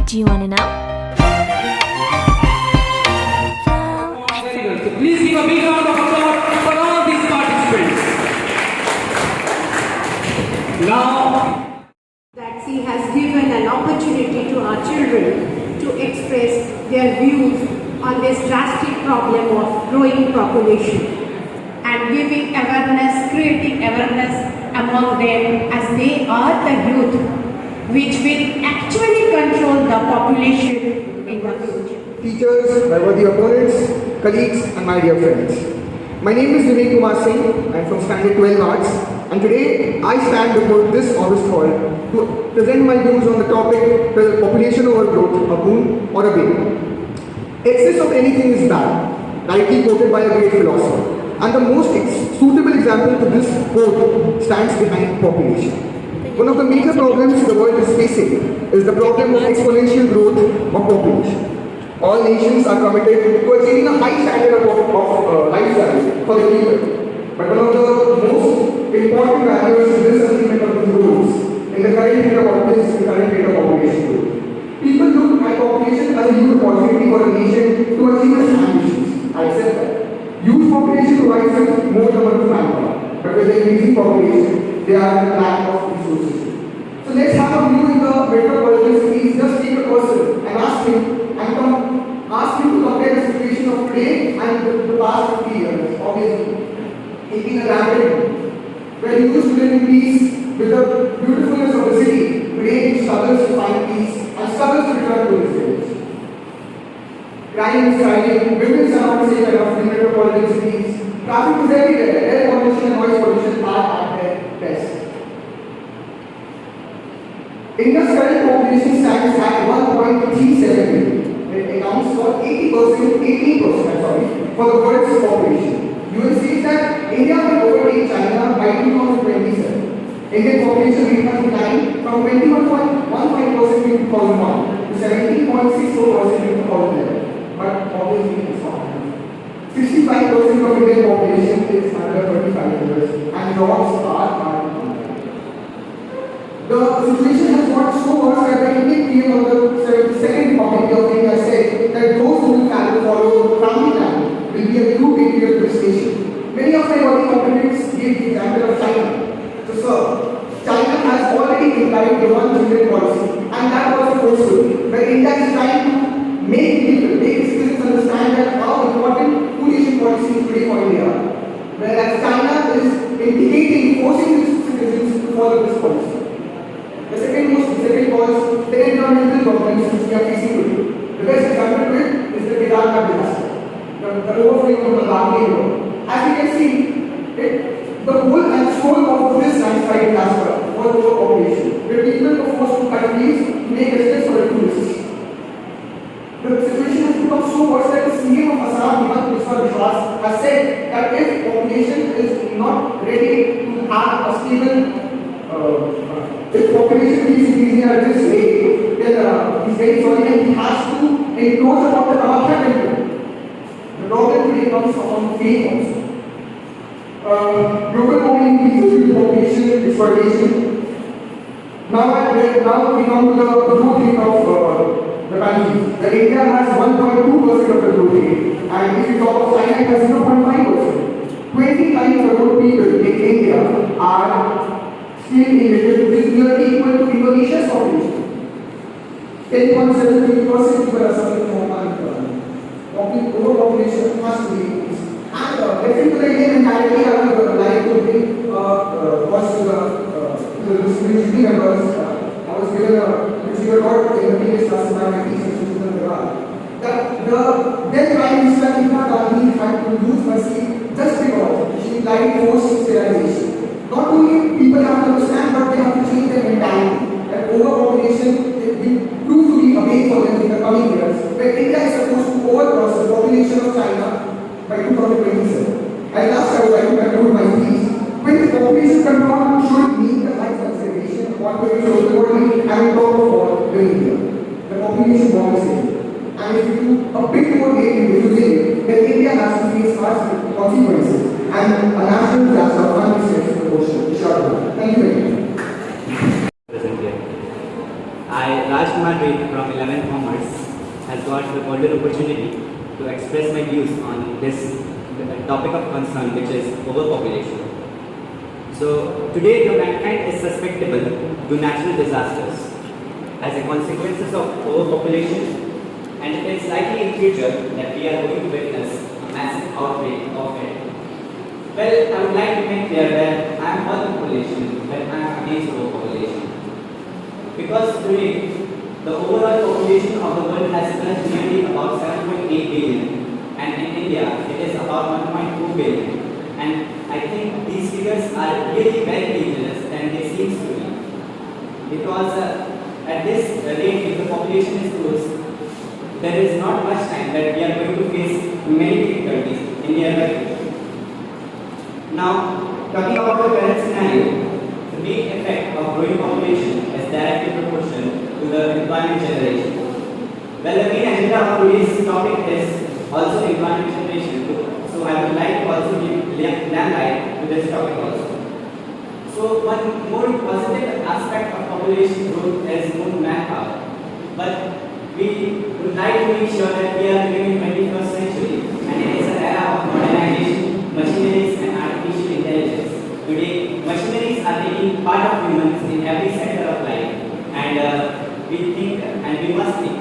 Do you want to know? Very good. So please give a big round of applause for all these participants. Now, That she has given an opportunity to our children to express their views on this drastic problem of growing population and giving awareness, creating awareness among them as they are the youth which will actually control the population in the future. Teachers, my worthy opponents, colleagues and my dear friends. My name is Vivek Kumar Singh. I am from Standard 12 Arts and today I stand before this august hall to present my views on the topic whether population overgrowth, a boon or a bane. Excess of anything is bad, rightly quoted by a great philosopher. And the most suitable example to this quote stands behind population. One of the major problems the world is facing is the problem of exponential growth of population. All nations are committed to achieving a high standard of lifestyle for the people. But one of the most important barriers to this achievement of these goals in the current rate of population growth. People look at population as a huge opportunity for a nation to achieve its ambitions. I accept that. Huge population provides us more number of manpower, but with the increasing population, there are a lack of resources. So let's have a view in the metropolitan cities. Just take a person and ask him to compare the situation of today and the past 50 years. Obviously, he's been a rapid where he used to live in peace with the beautifulness of the city. Today he struggles to find peace and struggles to return to his village. Crime is rising, women are not safe enough in metropolitan cities, traffic is everywhere, air pollution and noise pollution are at their best. India's current population stands at 1.37 billion. It accounts for 18% for the world's population. UN says that India will overtake China by 2027. Indian population rate has declined from 21.15% in 2001 to 17.64% in 2011. But obviously it's not enough. 65% of Indian population is under 25 years and jobs are hard. The situation has got so worse that the Indian PM of the Second Republic of India said that those who will follow family planning will be a true area of devastation. Many of my working opponents gave the example of China. So sir, China has already implied the one children policy and that was a forceful where India is trying to make citizens understand that how important two-nation policy is today for India, whereas China is indicating, forcing its citizens to follow this policy. The second was the environmental problems which we are facing today. The best example to it is the Kedarnath disaster, the overflowing of the Ganga River. As you can see, the whole and soul of this landslide disaster was overpopulation, where people were forced to cut trees to make residence for the tourists. The situation has become so worse that the CM of Assam, Himant Biswa Vishwas, has said that if population is not ready to have a stable, if population keeps increasing at this rate, then he's very sorry and he has to encroach upon the Kamakhya temple. The problem today comes from faith also. Global warming increases due to population exploitation. Now we come to the growth rate of the country. The India has 1.2% of the growth rate, and if you talk of China, it has 0.5%. 20 times the more people in India are still in which is nearly equal to Indonesia's population. 10.73% people are suffering from unemployment. Overpopulation has to be increased. And referring to the Indian mentality, I would like to bring to the community members. I was given a record in the previous class by my teacher, Susan Agarwal, that the then Prime Minister Indira Gandhi had to use mercy just because she applied forced sterilization. Not only people have to understand, but they have to change their mentality. That overpopulation will prove to be a bane for them in the coming years, where India is supposed to overcross the population of China by 2027. And last, I would like to conclude my speech. With population control should mean the right consideration of what we should globally and talk for the India. The population bomb is here. And if we do a bit more late in refusing it, then India has to face harsh consequences and a national disaster of unexpected proportion. Thank you very much. I, Rajkumar Ved from 11th the golden opportunity to express my views on this topic of concern, which is overpopulation. So today the mankind is susceptible to natural disasters as a consequence of overpopulation, and it is likely in future that we are going to witness a massive outbreak of it. Well, I would like to make clear that I am for the population, but I am against overpopulation. Because today, the overall population of the world has touched nearly about 7.8 billion, and in India, it is about 1.2 billion. And I think these figures are really very dangerous than they seem to be. Because at this rate, if the population is close, there is not much time that we are going to face many difficulties in nearby future. Now, talking about the current scenario, the main effect of growing population is directly proportional to the employment generation. Well, the main agenda of today's topic is also employment generation. So I would like to also give light to this topic also. So one more positive aspect of population growth is more manpower. But we would like to make sure that we are living in 21st century, and it is an era of modernization, machineries and artificial intelligence. Today, machineries are taking part of humans in every sector of life, and we think and we must think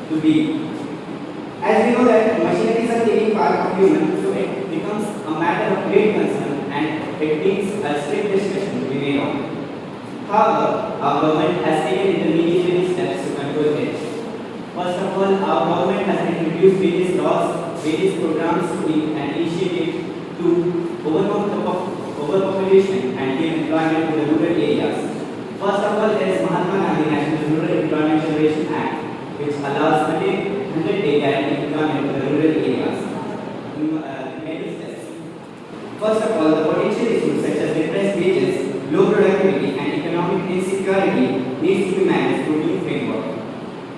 to be. As we know that machineries are taking part of humans, so it becomes a matter of great concern and it needs a strict discussion to be made on. However, our government has taken intermediate steps to control it. First of all, our government has introduced various laws, various programs and initiatives to overcome the overpopulation and give employment to the rural areas. First of all, there is Mahatma Gandhi National Rural Employment Generation Act, which allows 100-day guaranteed employment to the rural areas. First of all, the potential issues such as depressed wages, low productivity, and economic insecurity needs to be managed through new framework.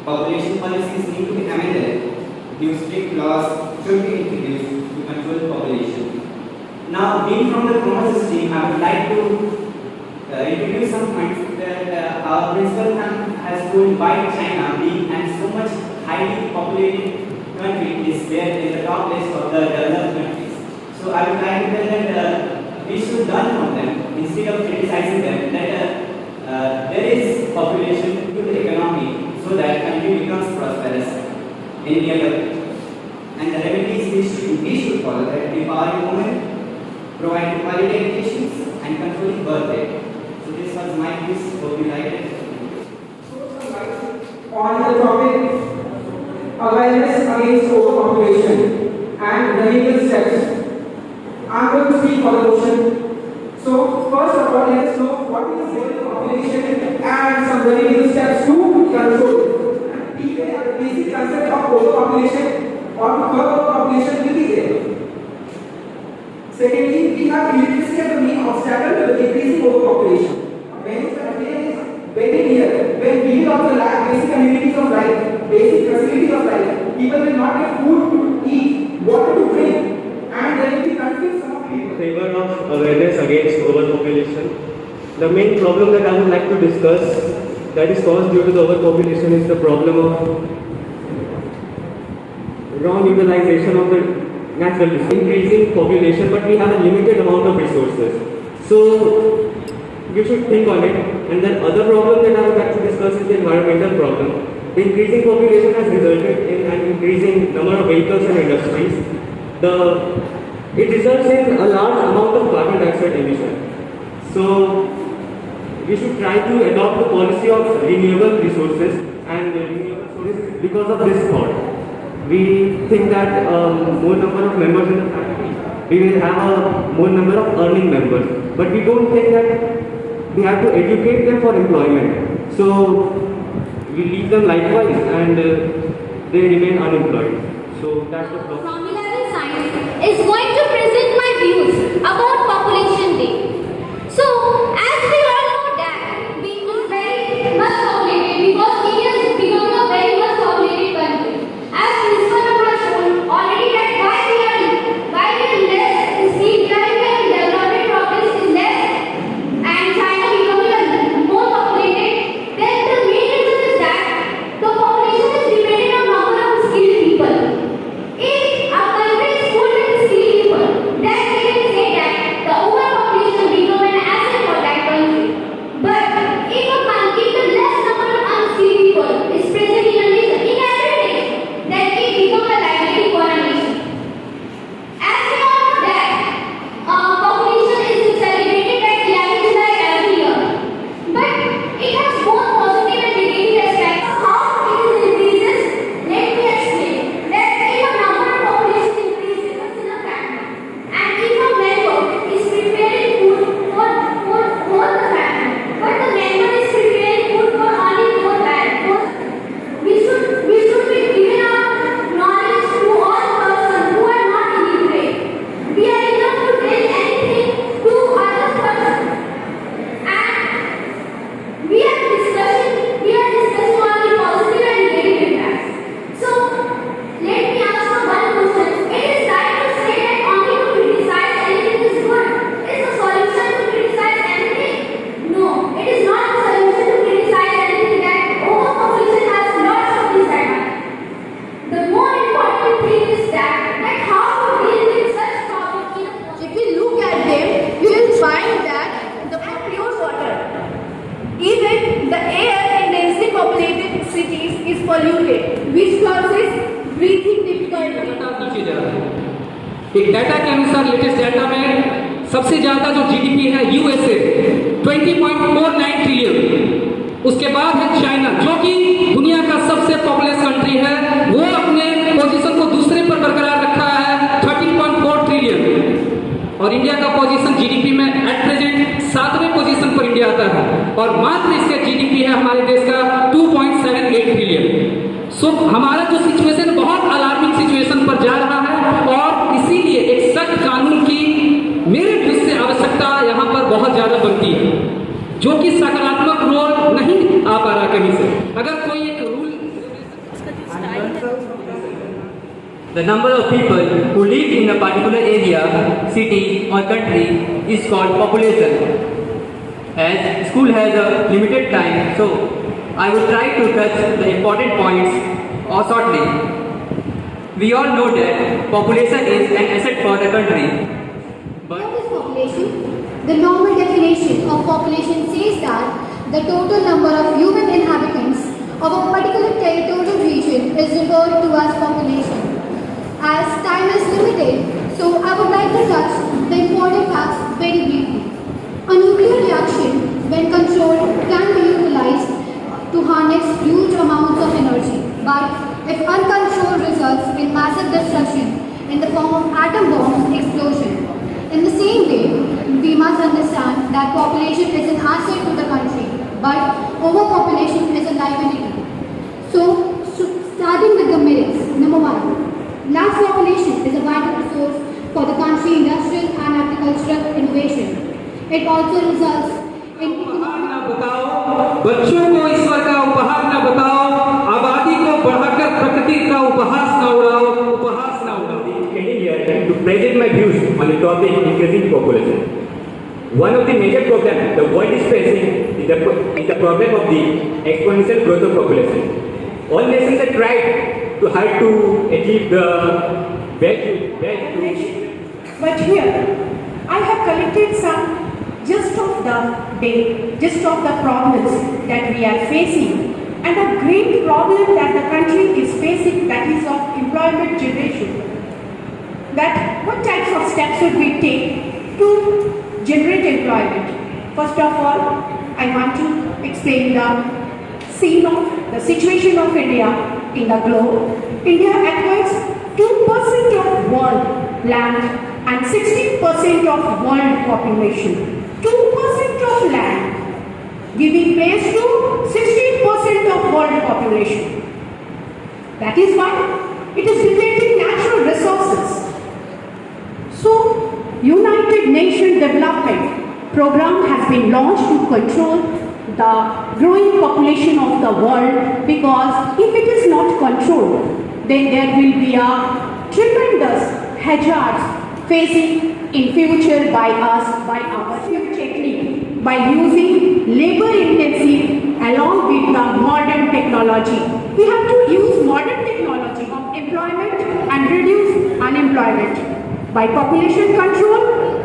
Population policies need to be amended. New strict laws should be introduced to control population. Now, being from the commerce stream, I would like to introduce some points that our principal has told why China, being and so much highly populated country, is there in the top list of the developed countries. So I would like to tell that we should learn from them instead of criticizing them. That there is population to the economy, so that country becomes prosperous in real life. And the remedies we should follow, that empowering women, providing quality education, and controlling birth rate. So this was my piece. Hope you liked it. On the topic awareness against overpopulation and remedial steps, I am going to speak for the motion. So first of all, let us know what is overpopulation and some remedial steps to control. Even the basic concept of overpopulation or to curb overpopulation will be there. Secondly, we have illiteracy as the main obstacle to the decreasing overpopulation. When the appeal is very near, when people also lack basic amenities of life, basic facilities of life, people will not get food to eat, water to drink, and there will be conflict some of people. Favor of awareness against overpopulation. The main problem that I would like to discuss that is caused due to the overpopulation is the problem of wrong utilization of the natural resources. Increasing population, but we have a limited amount of resources. So you should think on it. And then other problem that I would like to discuss is the environmental problem. The increasing population has resulted in an increasing number of vehicles and industries. It results in a large amount of carbon dioxide emission. So we should try to adopt the policy of renewable resources and renewable sources because of this thought. We think that more number of members in the family, we will have a more number of earning members. But we don't think that we have to educate them for employment. So we leave them likewise and they remain unemployed. So that's the problem. From 11 Science is going to present my views about population day. So, as we all know that we are very much populated because India has become a very much populated country. As Principal has shown already that why we are less, see development progress is less and China becoming more populated, then the main reason is that the population is dependent on number of skilled किया जा रहा है। एक data के अनुसार, latest data में सबसे ज्यादा जो जीडीपी है यूएसए 20.49 ट्रिलियन, उसके बाद है चाइना जो कि दुनिया का सबसे पॉपुलस कंट्री है, वो अपने पोजीशन को दूसरे पर बरकरार रखा है 13.4 ट्रिलियन, और इंडिया का पोजीशन जीडीपी में एट प्रेजेंट 7वें पोजीशन पर इंडिया आता है, और मात्र इसका जीडीपी है हमारे देश का 2.78 ट्रिलियन। सो हमारा जो सिचुएशन बहुत अलार्मिंग सिचुएशन पर जा रहा है, और इसीलिए एक सख्त कानून की मेरे दृष्टि से आवश्यकता यहाँ पर बहुत ज्यादा बनती है, जो कि सकारात्मक रोल नहीं आ पा रहा कहीं से। अगर कोई एक rule, The number of people who live in a particular area, city or country is called population. As school has a limited time, so I will try to touch the important points shortly. We all know that population is an asset for the country. But What is population? The normal definition of population says that the total number of human inhabitants of a particular territorial region is referred to as population. As time is limited, so I would like to touch the important facts very briefly. A nuclear reaction, when controlled, can be utilized to harness huge amounts of energy, but if uncontrolled results in massive destruction in the form of atom bomb explosion. In the same way, we must understand that population is an asset to the country, but overpopulation is a liability. So starting with the merits, number one, large population is a vital resource for the country industrial and agricultural innovation. It also results in उपहार ना बताओ, बच्चों को ईश्वर का उपहार ना बताओ, आबादी को बढ़ाकर प्रकृति का उपहास ना उड़ाओ, उपहास ना उड़ाओ। standing here to present my views on the topic increasing population. One of the major problems the world is facing is the problem of the exponential growth of population. All nations are tried to hard to achieve the best. But here, I have collected some gist of the problems that we are facing, and a great problem that the country is facing, that is of employment generation. That what types of steps should we take to generate employment? First of all, I want to explain the scene of the situation of India in the globe. India acquires 2% of world land and 16% of world population. 2% of land giving place to 16% of world population. That is why it is depleting natural resources. So, United Nations Development Program has been launched to control the growing population of the world, because if it is not controlled, then there will be a tremendous hazards facing in future by us, by our technique, by using labor intensive along with the modern technology. We have to use modern technology of employment and reduce unemployment by population control,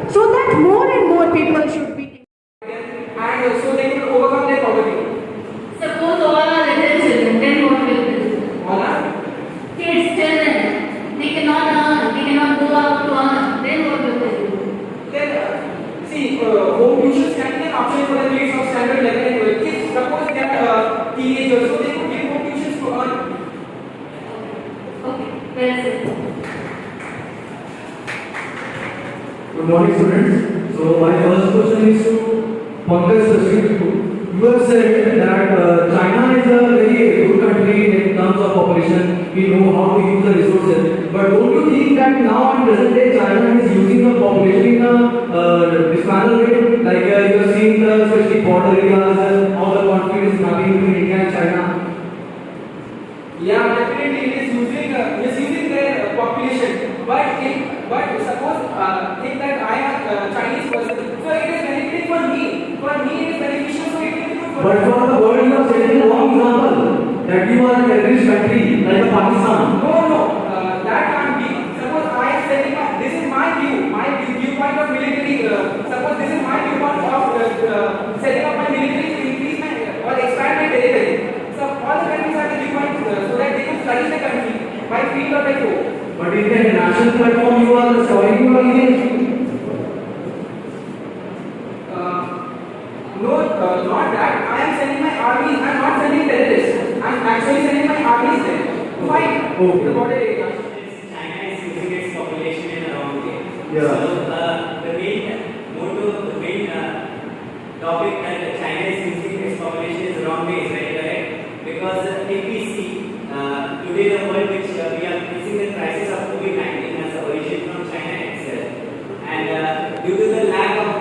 so that more and more people should be, and so they will overcome their poverty. Suppose all are little children, then what will be? All are Kids, children, they cannot earn, they cannot go out to earn, then what will they do? then see home tuitions can be an option for the kids of standard 11 and 12. Kids, suppose they are teenagers, so they could give home tuitions to earn. Okay, well said. Good morning, students. So my first question is to Pankaj Sashri. You have said that China is a very good country in terms of population. We know how to use the resources. But don't you think that now in present day China is using the population in a dismantle way? Like you have seen the especially border areas, how the conflict is happening between India and China. Yeah, definitely it is misusing their population. But suppose think that I am a Chinese person, so it is benefiting for me. For me, it is beneficial, so it will be good for But me. for the world, you are setting a wrong example that you are a terrorist country like Pakistan. No, that can't be. Suppose I am saying this is my viewpoint of military. Suppose this is my viewpoint of setting up my military to increase my or expand my territory. So all the countries have the viewpoint so that they can flourish the country by field or by foe. But in the international platform you are solving your email? No, not that. I am sending my armies. I am not sending terrorists. I am actually sending my armies there to fight Okay. the border area. China is using its population in a wrong way. Yeah. So the main topic that China is using its population is wrong way is very correct, because if we see today the world which we are facing the crisis of COVID-19 has origin from China itself, and due to the lack of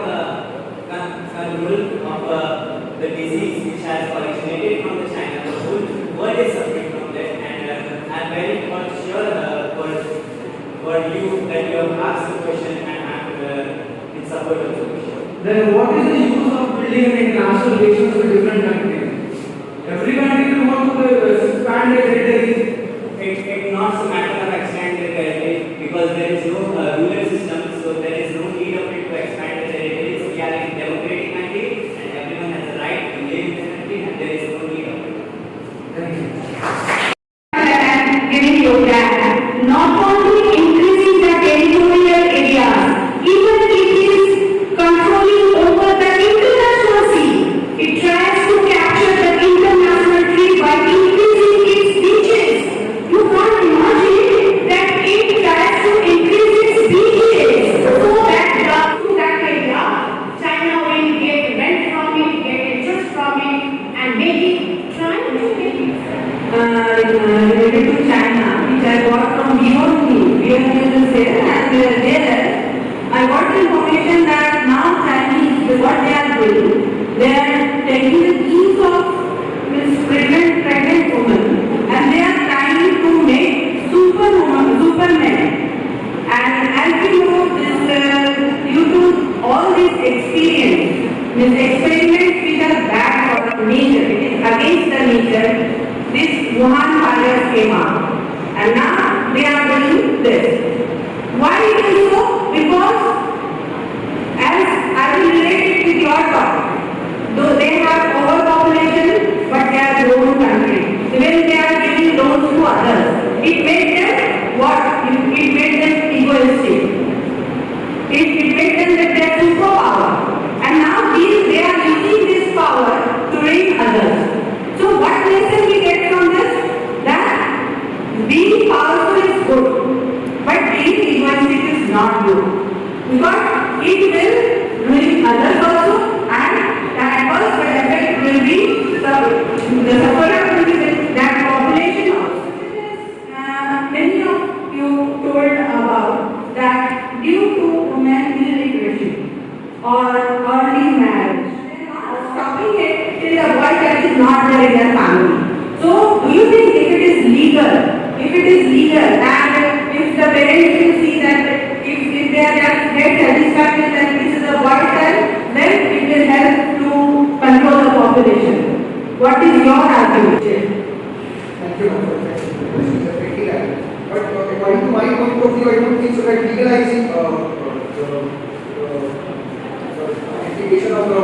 control of the disease which has originated from the China, the whole world is suffering from that, and I'm very much sure for you that you have asked the question, and I'm in support of the question. Then what is the use of building an international relations with different countries? Every country will want to expand their territory. It's not a matter of expand the territory, because there is no ruler system, so there is no need of it to expand the territory. So we are in a democratic country, and everyone has the right to live in the country, and there is no need of it. Thank you. Giving you that not only increasing the territorial areas, even it is controlling over the international sea. It tries to capture the international trade by increasing its beaches. You can't imagine that it tries to increase its beaches so that to that area, China will get rent from it, get interest from it, and make it trying to make it. Related to China, which I got from Beyond News. Beyond News is there, and there I got the information that now Chinese, what they are doing, they are taking the genes of this pregnant women, and they are trying to make supermen. And as we know, this due to all this experience, these experiments which are bad for nature, it is against the nature. This Wuhan virus came out, and now they are doing this. Why it is so? Because as I will relate it with your topic, though they have overpopulation, but they are grown country. Even they are giving loans to others. It made them what? It made them egoistic. It made them that they are superpower. And now they are using this power to reach others. So what lesson we get from this? That being powerful is good, but being egoistic is not good. Because it will ruin others also, and the adverse effect will be the sufferer will be that population also. Many of you told about that due to women illiteracy or early marriage, stopping it till the boy child is not there in their family. So, do you think if it is legal, and if the parents will see that if they are just get satisfied with that this is a boy child, then it will help to control the population. What is your argument? Thank you, Dr. Definitely right. But according to my point of view, I don't think so that legalizing the implication of the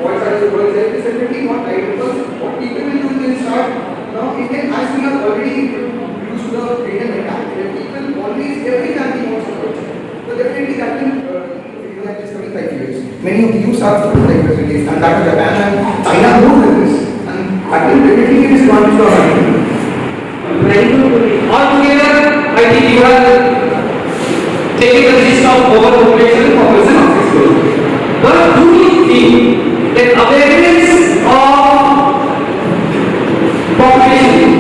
voice as a girl is definitely not right, because what people will do is start now Indian, as we are already used to the Indian mentality, people always every family wants a culture. So definitely that will like this 25 years. Many of the youth are 25 years released, and that is Japan and China knows this, and that will definitely give advantage to our country. Altogether, I think you have taken the gist of overpopulation for prison officers. But do you think that awareness of population,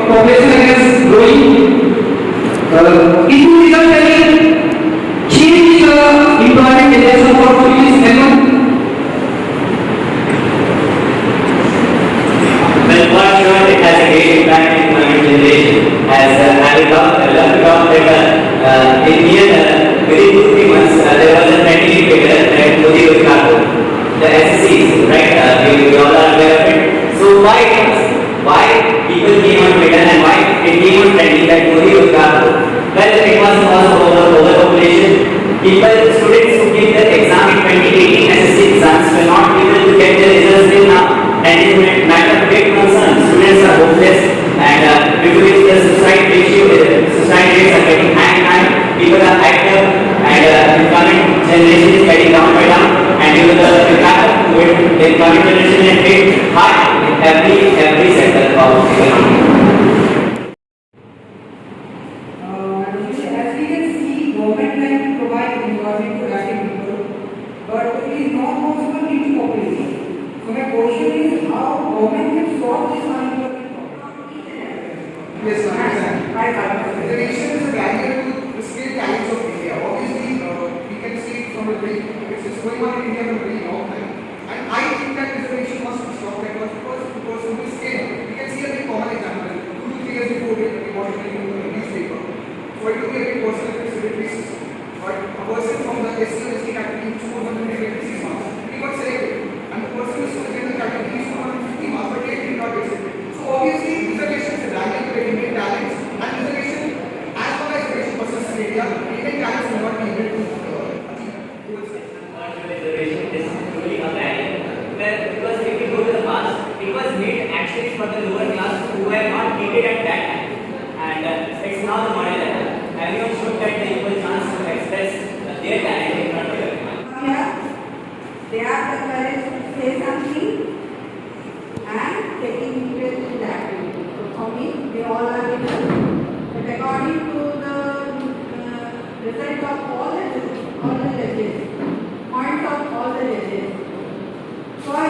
population is growing, it will result in change the employment generation for police alone? Well, for sure, it has a great impact in employment generation. As I love to talk that within 2-3 months, there was a trending figure that Modi was cargo. The SSCs, right? We all are aware of it. So why people came on Twitter and why it came on trending that Modi was cargo? Well, it was from a very, it's going on in India for a very long time. And I think that reservation must be stopped because who is scared. We can see a very common example. 2 to 3 years before we watched it in the newspaper. So it will be a very personal basis. But a person from the SC or ST category who scored 126 marks, he got selected. And the person who scored general category, he scored 150 marks, but yet he did not get selected. So obviously, reservation is a dynamic way to make talents, and reservation, as long as reservation persists in India, Indian talents will not be able to achieve goals. Reservation is truly a barrier. Because if you go to the past, it was made actually for the lower class who were not needed at that time. And it's now the modern era. Everyone should get the equal chance to express their talent in front of everyone. Here, they have the courage to say something and taking interest in that. So for me, they all are winners. But according to the result of all the judges, points of all the judges, for